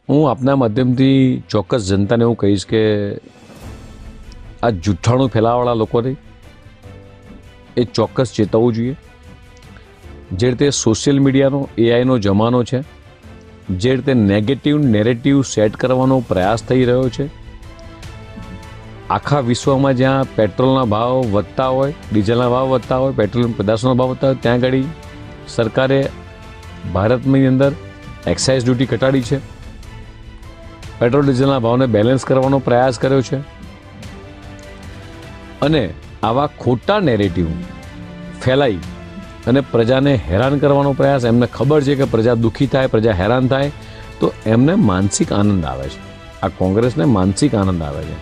હું આપના માધ્યમથી ચોક્કસ જનતાને એવું કહીશ કે આ જુઠ્ઠાણું ફેલાવાવાળા લોકોને એ ચોક્કસ ચેતવવું જોઈએ. જે રીતે સોશિયલ મીડિયાનો એઆઈનો જમાનો છે, જે રીતે નેગેટિવ નેરેટિવ સેટ કરવાનો પ્રયાસ થઈ રહ્યો છે, આખા વિશ્વમાં જ્યાં પેટ્રોલના ભાવ વધતા હોય, ડીઝલના ભાવ વધતા હોય, પેટ્રોલ પદાર્થોના ભાવ વધતા હોય, ત્યાં આગળ સરકારે ભારતની અંદર એક્સાઇઝ ડ્યુટી ઘટાડી છે, પેટ્રોલ ડીઝલના ભાવને બેલેન્સ કરવાનો પ્રયાસ કર્યો છે. અને આવા ખોટા નેરેટિવ ફેલાઈ અને પ્રજાને હેરાન કરવાનો પ્રયાસ, એમને ખબર છે કે પ્રજા દુઃખી થાય, પ્રજા હેરાન થાય, તો એમને માનસિક આનંદ આવે છે. આ કોંગ્રેસને માનસિક આનંદ આવે છે.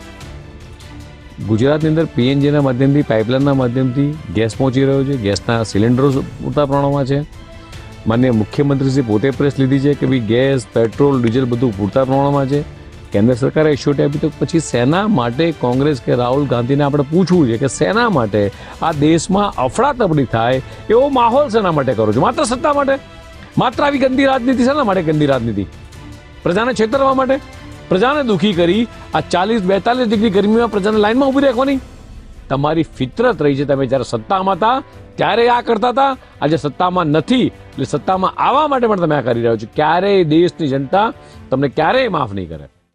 ગુજરાતની અંદર પીએનજીના માધ્યમથી, પાઇપલાઇનના માધ્યમથી ગેસ પહોંચી રહ્યો છે, ગેસના સિલિન્ડરો પૂરતા પ્રમાણમાં છે. માનનીય મુખ્યમંત્રીશ્રી પોતે પ્રેસ લીધી છે કે ભાઈ ગેસ, પેટ્રોલ, ડીઝલ બધું પૂરતા પ્રમાણમાં છે. કેન્દ્ર સરકારે એશ્યોરિટી આપી, તો પછી શેના માટે કોંગ્રેસ કે રાહુલ ગાંધીને આપણે પૂછવું છે કે શેના માટે આ દેશમાં અફડાતફડી થાય એવો માહોલ શેના માટે કરો છો? માત્ર સત્તા માટે? માત્ર આવી ગંદી રાજનીતિ? શેના માટે ગંદી રાજનીતિ? પ્રજાને છેતરવા માટે? પ્રજાને દુઃખી કરી આ 40-42 ડિગ્રી ગરમીમાં પ્રજાને લાઈનમાં ઊભી રાખવાની તમારી ફિતરત રહી છે. તમે જ્યારે સત્તામાં હતા ત્યારે આ કરતા હતા, આજે સત્તામાં નથી એટલે સત્તામાં આવવા માટે પણ તમે આ કરી રહ્યો છો. ક્યારેય દેશની જનતા તમને ક્યારેય માફ નહીં કરે.